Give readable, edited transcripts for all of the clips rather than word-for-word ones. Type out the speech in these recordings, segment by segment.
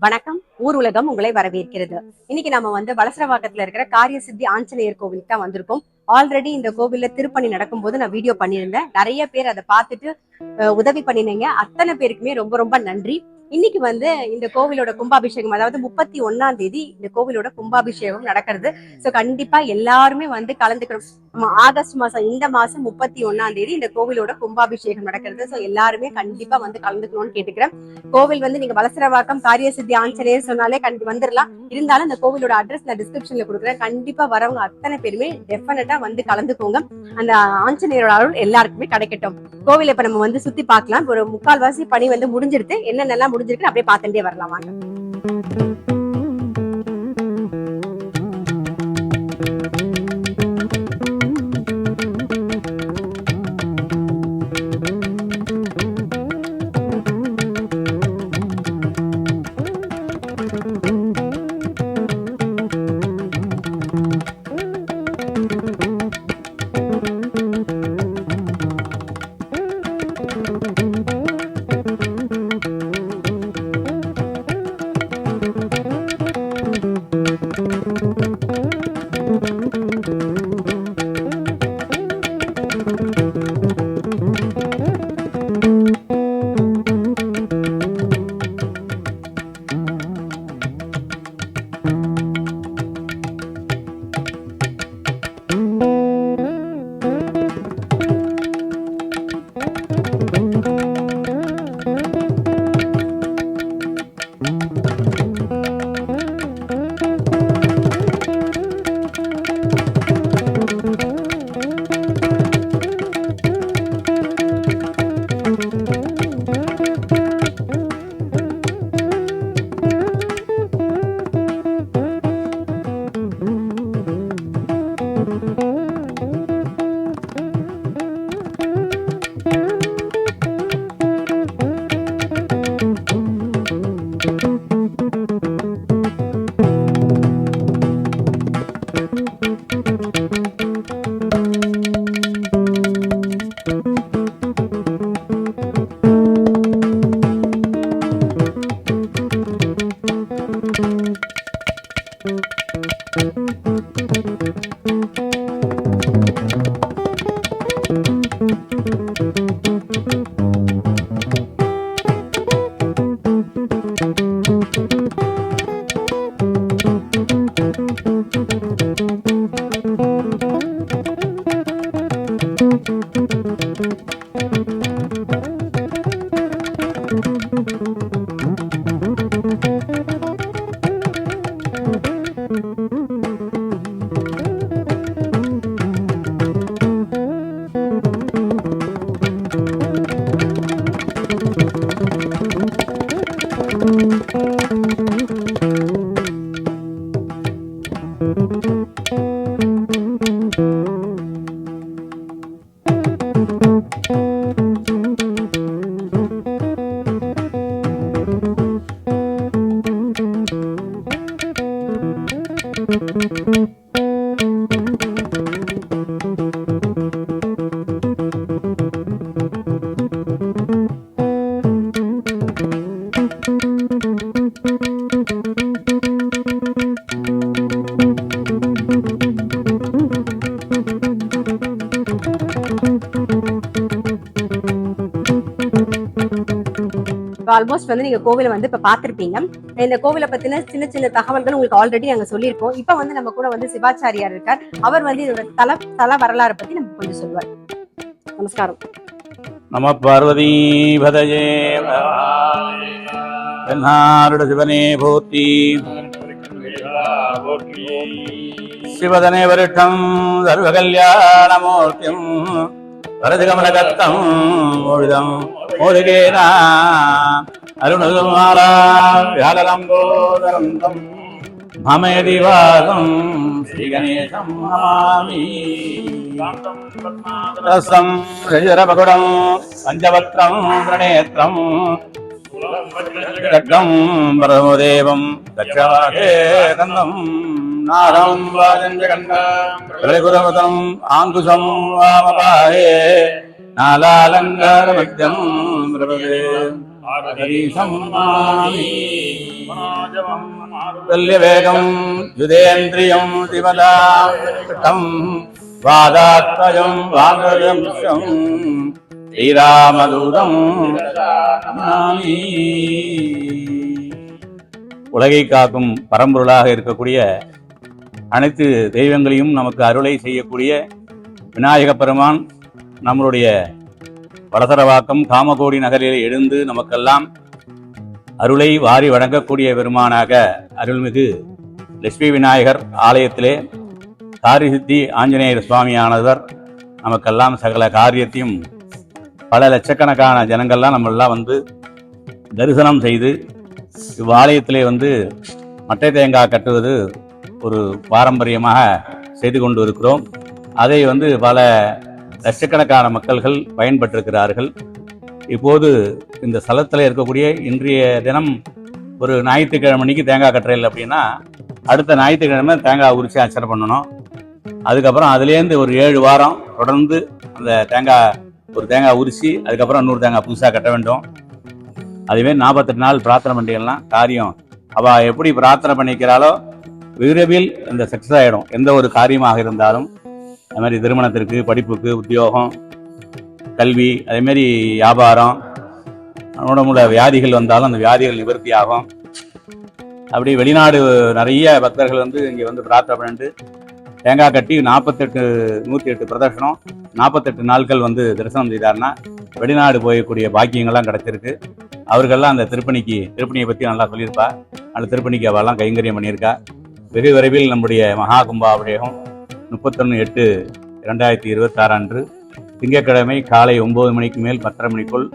வணக்கம். ஊர் உலகம் உங்களை வரவேற்கிறது. இன்னைக்கு நம்ம வலசரவாக்கத்துல இருக்கிற காரிய சித்தி ஆஞ்சநேயர் கோவிலுக்கு தான் வந்திருக்கோம். ஆல்ரெடி இந்த கோவில்ல திருப்பணி நடக்கும்போது நான் வீடியோ பண்ணியிருந்தேன். நிறைய பேர் அதை பார்த்துட்டு உதவி பண்ணினீங்க. அத்தனை பேருக்குமே ரொம்ப ரொம்ப நன்றி. இன்னைக்கு இந்த கோவிலோட கும்பாபிஷேகம், அதாவது 31ஆம் தேதி இந்த கோவிலோட கும்பாபிஷேகம் நடக்கிறது. சோ கண்டிப்பா எல்லாருமே கலந்துக்கணும். ஆகஸ்ட் மாசம், இந்த மாசம் 31ஆம் தேதி இந்த கோவிலோட கும்பாபிஷேகம் நடக்கிறது. சோ எல்லாருமே கண்டிப்பா கலந்துக்கணும்னு கேட்டுக்கிறேன். கோவில் நீங்க வலசரவாக்கம் காரிய சித்தி ஆஞ்சநேயர் சொன்னாலே வந்துடலாம். இருந்தாலும் இந்த கோவிலோட அட்ரஸ் நான் டிஸ்கிரிப்ஷன்ல கொடுக்குறேன். கண்டிப்பா வரவங்க அத்தனை பேருமே டெஃபினட்டா கலந்துக்கோங்க. அந்த ஆஞ்சநேயரோட அருள் எல்லாருக்குமே கிடைக்கட்டும். கோவில இப்ப நம்ம சுத்தி பார்க்கலாம். ஒரு 3/4 பணி முடிஞ்சிருது. என்னென்னலாம் முடிஞ்சிருக்கு அப்படியே பார்த்துட்டே வரலாம் வாங்க. ஆல்மோஸ்ட் நீங்க கோவில இப்ப பாத்திருப்பீங்க. இந்த கோவில பத்தின சின்ன சின்ன தகவல்கள் உங்களுக்கு ஆல்ரெடி நாங்க சொல்லியிருக்கோம். இப்ப நம்ம கூட சிவாச்சாரியார் இருக்கார். அவர் இதோட தல வரலாறு பத்தி நமக்கு கொஞ்சம் சொல்லுவார். நமஸ்காரம். நம பார்வதி பதஜே தென்னாருட சிவனே போற்றி. சிவதனே வருட்டம் சர்வ கல்யாணமூர்த்திம் வரதிகமலகத்தம் மோழிதம் மோதிகேனா அருணகுமாரா வியாழலம்போதரந்தம் மமேதிவாகம் ஸ்ரீகணேசம் நமாமி. ரசம் ரஜரபகுடம் பஞ்சவக்ரம் பிரணேத்ரம் கட்கம் பரமதேவம் தட்சவாகே கந்தம் நாகம் வாஜஞ்சகண்டம் ஆங்குசம் வாமபாயே நாலாலங்கார மத்தியம் பிரபதே துல்யவேகம் யுதேந்திரியம் திவதாம் வாதாத்மஜம் வாங்கஜம் ஸ்ரீராமதூதம் நமாமி. உலகை காக்கும் பரம்பொருளாக இருக்கக்கூடிய அனைத்து தெய்வங்களையும் நமக்கு அருளை செய்யக்கூடிய விநாயக பெருமான் நம்மளுடைய வளசரவாக்கம் காமகோடி நகரில் எழுந்து நமக்கெல்லாம் அருளை வாரி வழங்கக்கூடிய பெருமானாக அருள்மிகு லட்சுமி விநாயகர் ஆலயத்திலே காரியசித்தி ஆஞ்சநேயர் சுவாமியானவர் நமக்கெல்லாம் சகல காரியத்தையும் பல லட்சக்கணக்கான ஜனங்கள்லாம் நம்மெல்லாம் வந்து தரிசனம் செய்து இவ்வாலயத்திலே வந்து மட்டை தேங்காய் கட்டுவது ஒரு பாரம்பரியமாக செய்து கொண்டு இருக்கிறோம். அதை வந்து பல லட்சக்கணக்கான மக்கள்கள் பயன்பட்டிருக்கிறார்கள். இப்போது இந்த ஸ்தலத்தில் இருக்கக்கூடிய இன்றைய தினம் ஒரு ஞாயிற்றுக்கிழமைக்கு தேங்காய் கட்டுறையில் அப்படின்னா அடுத்த ஞாயிற்றுக்கிழமை தேங்காய் உரிச்சு அர்ச்சனை பண்ணணும். அதுக்கப்புறம் அதுலேருந்து ஒரு 7 வாரம் தொடர்ந்து அந்த ஒரு தேங்காய் உரிச்சு அதுக்கப்புறம் இன்னொரு தேங்காய் புதுசாக கட்ட வேண்டும். அதுமாரி 48 நாள் பிரார்த்தனை பண்ணிக்கலாம். காரியம் அவள் எப்படி பிரார்த்தனை பண்ணிக்கிறாளோ விரைவில் இந்த சக்ஸஸ் ஆகிடும். எந்த ஒரு காரியமாக இருந்தாலும் அது மாதிரி திருமணத்திற்கு, படிப்புக்கு, உத்தியோகம், கல்வி, அதேமாரி வியாபாரம், உடம்புல வியாதிகள் வந்தாலும் அந்த வியாதிகள் நிவர்த்தி ஆகும். அப்படி வெளிநாடு நிறைய பக்தர்கள் வந்து இங்கே வந்து பிரார்த்தனை பண்ணிட்டு தேங்காய் கட்டி 108 பிரதர்ஷனம் 48 நாட்கள் வந்து தரிசனம் செய்தார்னா வெளிநாடு போயக்கூடிய பாக்கியங்கள்லாம் கிடைச்சிருக்கு. அவர்கள்லாம் அந்த திருப்பணியை பற்றி நல்லா சொல்லியிருப்பா. அந்த திருப்பணிக்கு அவெல்லாம் கைங்கரியம் பண்ணியிருக்கா. வெகு விரைவில் நம்முடைய மகா கும்பாபிஷேகம் 31/8/2026 அன்று திங்கட்கிழமை காலை 9 மணிக்கு மேல் 10:30 மணிக்குள்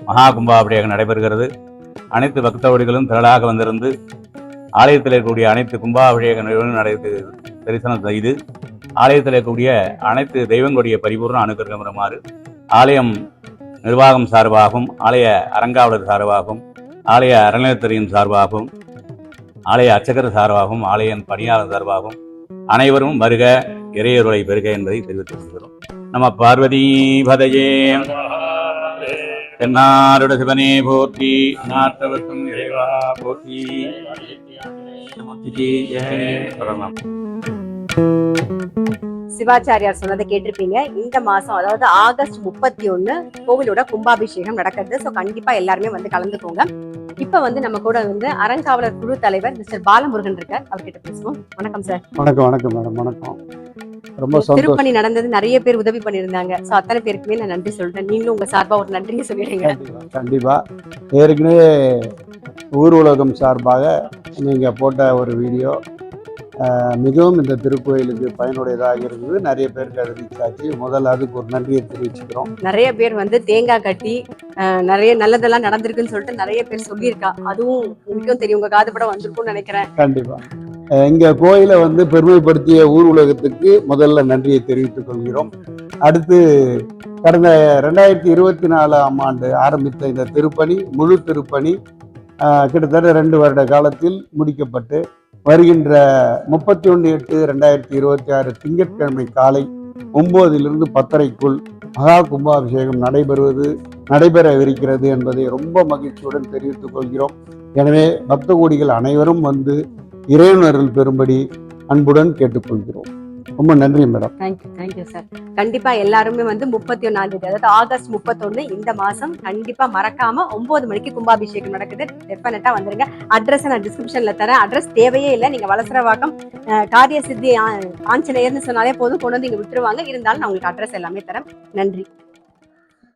மகா கும்பாபிஷேகம் நடைபெறுகிறது. அனைத்து பக்தவடிகளும் திரளாக வந்திருந்து ஆலயத்தில் இருக்கக்கூடிய அனைத்து கும்பாபிஷேக நிகழ்வு தரிசனம் செய்து ஆலயத்தில் இருக்கக்கூடிய அனைத்து தெய்வங்களுடைய பரிபூர்ண அனுகிரகம் பெறுமாறு ஆலயம் நிர்வாகம் சார்பாகவும், ஆலய அரங்காவலர் சார்பாகவும், ஆலய அறநிலையத்துறையின் சார்பாகவும், ஆலய அர்ச்சகர் சார்பாகவும், ஆலய பணியாளர் சார்பாகவும் அனைவரும் வருக, இறையருளை பெறுக என்பதை தெரிவித்துக் கொள்கிறோம். நம பார்வதி பதையே. தென்னாருட சிவனே போற்றி, நாட்டவர்க்கும் இறைவா போற்றி. சிவாச்சாரியார் சொன்னதை கேட்டிருப்பீங்க. இந்த மாசம் அதாவது ஆகஸ்ட் 31 கோவிலோட கும்பாபிஷேகம் நடக்கிறது. ஸோ கண்டிப்பா எல்லாருமே வந்து கலந்துக்கோங்க. இப்ப வந்து நம்ம கூட வந்து அறங்காவலர் குழு தலைவர் மிஸ்டர் பாலமுருகன் இருக்கார். அவர்கிட்ட பேசுவோம். வணக்கம் சார். வணக்கம் மேடம். வணக்கம். ரொம்ப திருப்பணி நடந்தது, நிறைய பேர் உதவி பண்ணியிருந்தாங்க. ஸோ அத்தனை பேருக்குமே நான் நன்றி சொல்றேன். நீங்களும் உங்க சார்பா ஒரு நன்றியை சொல்லிடுங்க. கண்டிப்பா. ஏற்கனவே ஊர் உலகம் சார்பாக நீங்க போட்ட ஒரு வீடியோ மிகவும் இந்த திருக்கோயிலுக்கு பயனுடையதாக இருந்தது. நிறைய பேருக்கு அது ரீச் ஆச்சு. முதல்ல அதுக்கு ஒரு நன்றியை தெரிவிச்சுக்கிறோம். நிறைய பேர் வந்து தேங்காய் கட்டி நிறைய நல்லதெல்லாம் நடந்திருக்குன்னு சொல்லிட்டு நிறைய பேர் சொல்லியிருக்கா. அதுவும் உங்களுக்கும் தெரியும், உங்க காது பட வந்திருக்கும்னு நினைக்கிறேன். கண்டிப்பா. இங்க கோயிலை வந்து பெருமைப்படுத்திய ஊர் உலகத்துக்கு முதல்ல நன்றியை தெரிவித்துக் கொள்கிறோம். அடுத்து கடந்த 2024ஆம் ஆண்டு ஆரம்பித்த இந்த திருப்பணி, முழு திருப்பணி கிட்டத்தட்ட 2 வருட காலத்தில் முடிக்கப்பட்டு வருகின்ற 31/8/2026 திங்கட்கிழமை காலை 9 to 10:30 மகா கும்பாபிஷேகம் நடைபெறவிருக்கிறது என்பதை ரொம்ப மகிழ்ச்சியுடன் தெரிவித்துக் கொள்கிறோம். எனவே பக்த கோடிகள் அனைவரும் வந்து இறைவனர்கள் பெறும்படி அன்புடன் கேட்டுக்கொள்கிறோம். ரொம்ப நன்றி மேடம். Thank you sir. கண்டிப்பா எல்லாருமே வந்து 31ஆம் தேதி அதாவது ஆகஸ்ட் 31 இந்த மாசம் கண்டிப்பா மறக்காம 9 மணிக்கு கும்பாபிஷேகம் நடக்குது. டெஃபினட்டா வந்துருங்க. அட்ரஸ் நான் டிஸ்கிரிப்ஷன்ல தரேன். அட்ரஸ் தேவையே இல்லை. நீங்க வளசரவாக்கம் காரிய சித்தி ஆஞ்சநேயர்னு சொன்னாலே போதும், கொண்டு வந்து இங்க விட்டுருவாங்க. இருந்தாலும் நான் உங்களுக்கு அட்ரஸ் எல்லாமே தரேன். நன்றி.